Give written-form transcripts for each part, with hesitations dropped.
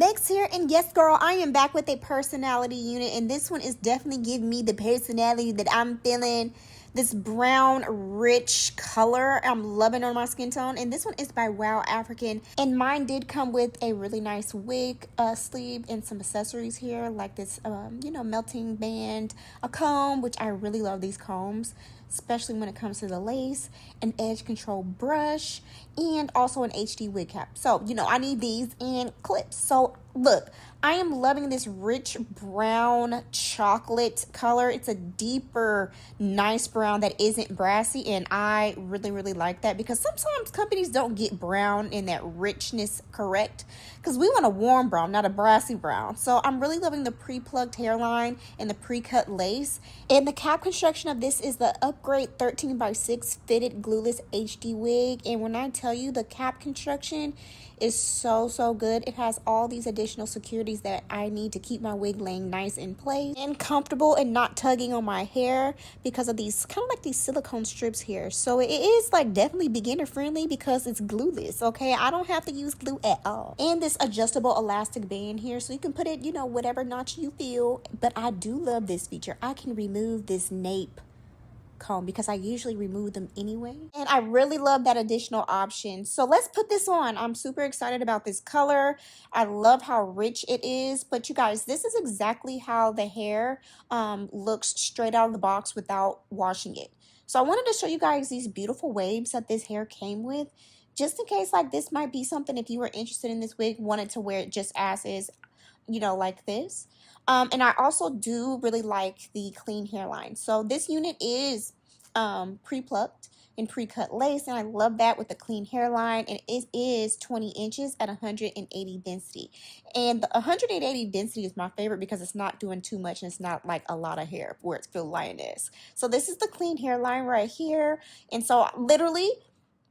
Next here, and yes girl, I am back with a personality unit, and this one is definitely giving me the personality that I'm feeling. This brown rich color I'm loving on my skin tone, and this one is by WowAfrican, and mine did come with a really nice wig sleeve and some accessories here like this melting band, a comb, which I really love these combs, especially when it comes to the lace, an edge control brush, and also an HD wig cap. So I need these and clips. So look, I am loving this rich brown chocolate color. It's a deeper, nice brown that isn't brassy, and I really like that because sometimes companies don't get brown in that richness correct, because we want a warm brown, not a brassy brown. So I'm really loving the pre-plucked hairline and the pre-cut lace. And the cap construction of this is the upgrade 13x6 fitted glueless HD wig. And when I tell you, the cap construction is so good. It has all these additional securities that I need to keep my wig laying nice in place and comfortable and not tugging on my hair because of these kind of like these silicone strips here. So it is like definitely beginner friendly because it's glueless. Okay, I don't have to use glue at all. And this adjustable elastic band here, so you can put it whatever notch you feel. But I do love this feature. I can remove this nape comb because I usually remove them anyway, and I really love that additional option. So let's put this on. I'm super excited about this color. I love how rich it is. But you guys, this is exactly how the hair looks straight out of the box without washing it. So I wanted to show you guys these beautiful waves that this hair came with, just in case like this might be something, if you were interested in this wig, wanted to wear it just as is, like this. And I also do really like the clean hairline. So this unit is pre-plucked and pre-cut lace, and I love that with the clean hairline, and it is 20 inches at 180 density. And the 180 density is my favorite because it's not doing too much and it's not like a lot of hair where it's feel lioness. So this is the clean hairline right here, and so literally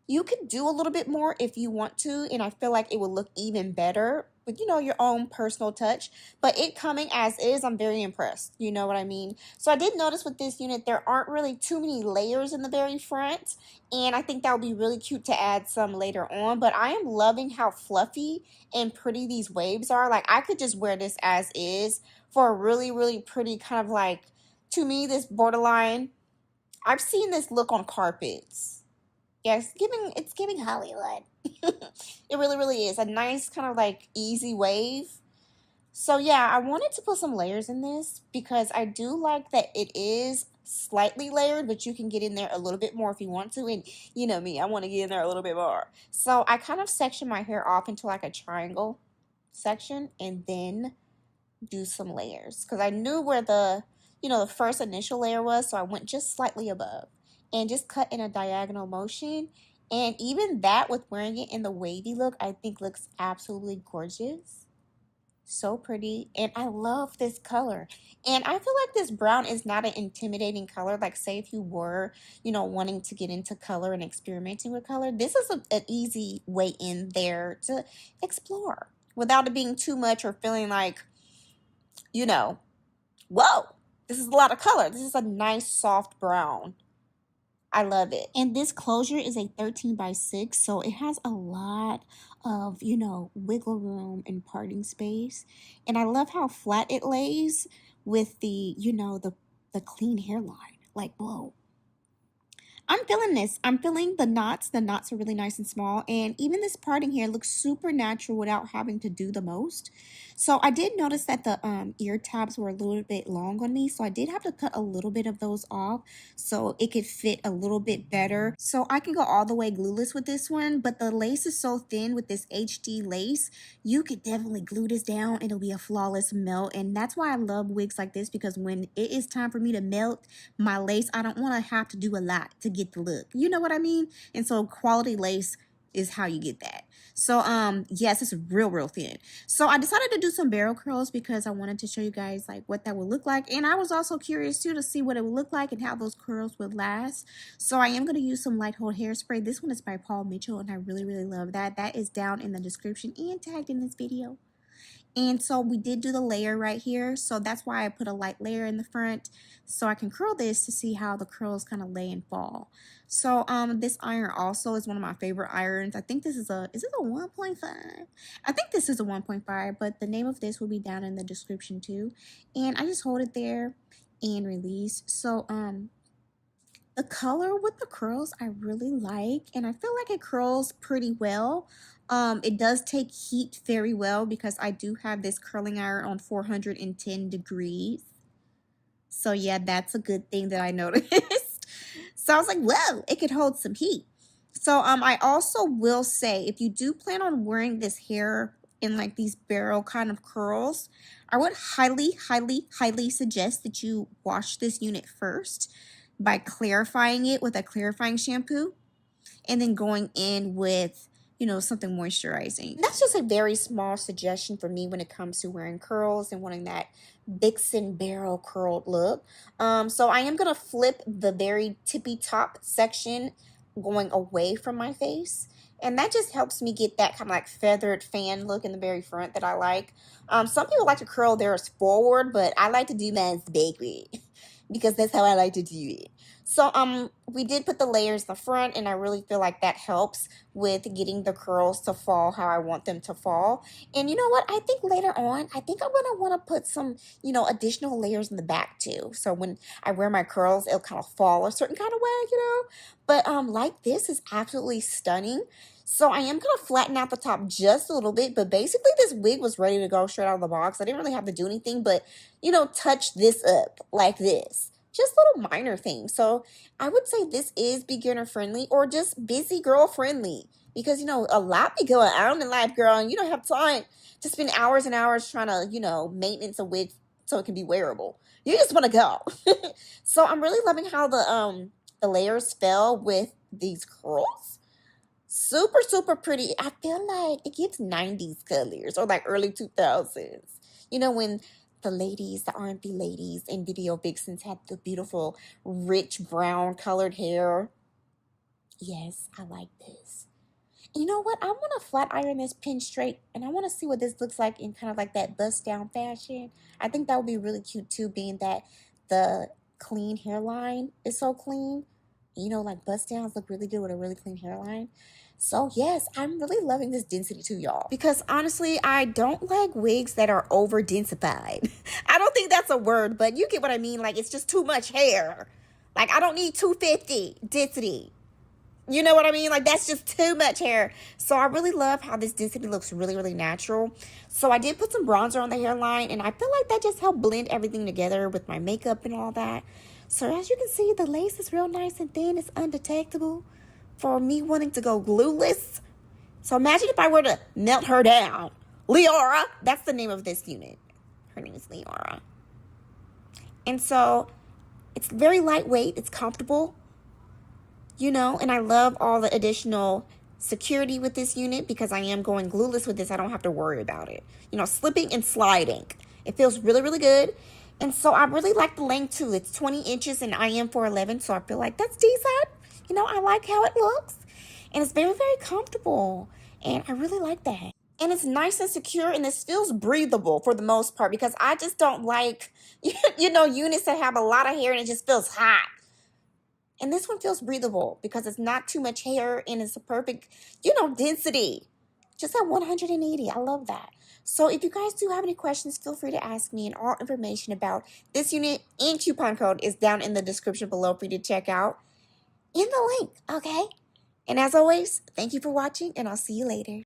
you could do a little bit more if you want to, and I feel like it would look even better with your own personal touch. But it coming as is, I'm very impressed. You know what I mean? So I did notice with this unit there aren't really too many layers in the very front, and I think that would be really cute to add some later on. But I am loving how fluffy and pretty these waves are. Like, I could just wear this as is for a really pretty kind of like, to me, this borderline, I've seen this look on carpets. Yeah, it's giving Hollywood. It really is a nice kind of like easy wave. So yeah, I wanted to put some layers in this because I do like that it is slightly layered, but you can get in there a little bit more if you want to. And you know me, I want to get in there a little bit more. So I kind of section my hair off into like a triangle section and then do some layers because I knew where the the first initial layer was, so I went just slightly above and just cut in a diagonal motion. And even that, with wearing it in the wavy look, I think looks absolutely gorgeous. So pretty, and I love this color. And I feel like this brown is not an intimidating color. Like, say if you were wanting to get into color and experimenting with color, this is an easy way in there to explore without it being too much or feeling like whoa, this is a lot of color. This is a nice soft brown. I love it. And this closure is a 13x6, so it has a lot of, wiggle room and parting space. And I love how flat it lays with the, the clean hairline. Like, whoa. I'm feeling this. I'm feeling the knots. The knots are really nice and small. And even this parting here looks super natural without having to do the most. So I did notice that the ear tabs were a little bit long on me. So I did have to cut a little bit of those off so it could fit a little bit better. So I can go all the way glueless with this one. But the lace is so thin with this HD lace. You could definitely glue this down. It'll be a flawless melt. And that's why I love wigs like this, because when it is time for me to melt my lace, I don't want to have to do a lot to get the look. You know what I mean? And so quality lace is how you get that. So yes, it's real thin. So I decided to do some barrel curls because I wanted to show you guys like what that would look like, and I was also curious too to see what it would look like and how those curls would last. So I am going to use some light hold hairspray. This one is by Paul Mitchell, and I really love that. That is down in the description and tagged in this video. And so we did do the layer right here. So that's why I put a light layer in the front so I can curl this to see how the curls kind of lay and fall. So this iron also is one of my favorite irons. I think this is is it a 1.5? I think this is a 1.5, but the name of this will be down in the description too. And I just hold it there and release. So the color with the curls I really like, and I feel like it curls pretty well. It does take heat very well because I do have this curling iron on 410 degrees. So yeah, that's a good thing that I noticed. So I was like, whoa, it could hold some heat. So I also will say, if you do plan on wearing this hair in like these barrel kind of curls, I would highly, highly, highly suggest that you wash this unit first by clarifying it with a clarifying shampoo and then going in with, you know, something moisturizing. That's just a very small suggestion for me when it comes to wearing curls and wanting that vixen barrel curled look. So I am going to flip the very tippy top section going away from my face. And that just helps me get that kind of like feathered fan look in the very front that I like. Some people like to curl theirs forward, but I like to do mine backward because that's how I like to do it. So we did put the layers in the front, and I really feel like that helps with getting the curls to fall how I want them to fall. And you know what? I think later on, I think I'm going to want to put some, you know, additional layers in the back too. So when I wear my curls, it'll kind of fall a certain kind of way, you know. But like this is absolutely stunning. So I am going to flatten out the top just a little bit, but basically this wig was ready to go straight out of the box. I didn't really have to do anything but, you know, touch this up like this. Just little minor things. So I would say this is beginner friendly or just busy girl friendly, because, you know, a lot be going on in life, girl, and you don't have time to spend hours and hours trying to, you know, maintenance a wig so it can be wearable. You just want to go. So I'm really loving how the layers fell with these curls. Super, super pretty. I feel like it gives 90s colors or like early 2000s. You know, when the ladies, the R&B ladies and video vixens had the beautiful, rich brown colored hair. Yes, I like this. And you know what? I want to flat iron this pin straight, and I want to see what this looks like in kind of like that bust down fashion. I think that would be really cute too, being that the clean hairline is so clean. You know, like bust downs look really good with a really clean hairline. So yes, I'm really loving this density too, y'all. Because honestly, I don't like wigs that are over densified. I don't think that's a word, but you get what I mean. Like, it's just too much hair. Like, I don't need 250 density. You know what I mean? Like, that's just too much hair. So I really love how this density looks really, really natural. So I did put some bronzer on the hairline, and I feel like that just helped blend everything together with my makeup and all that. So as you can see, the lace is real nice and thin. It's undetectable for me wanting to go glueless. So imagine if I were to melt her down. Liora, that's the name of this unit. Her name is Liora. And so it's very lightweight. It's comfortable, you know, and I love all the additional security with this unit because I am going glueless with this. I don't have to worry about it. You know, slipping and sliding. It feels really, really good. And so I really like the length too. It's 20 inches and I am 4'11", so I feel like that's decent. You know, I like how it looks. And it's very, very comfortable. And I really like that. And it's nice and secure, and this feels breathable for the most part, because I just don't like, you know, units that have a lot of hair and it just feels hot. And this one feels breathable because it's not too much hair and it's a perfect, you know, density. Just at 180. I love that. So if you guys do have any questions, feel free to ask me, and all information about this unit and coupon code is down in the description below for you to check out in the link, okay? And as always, thank you for watching, and I'll see you later.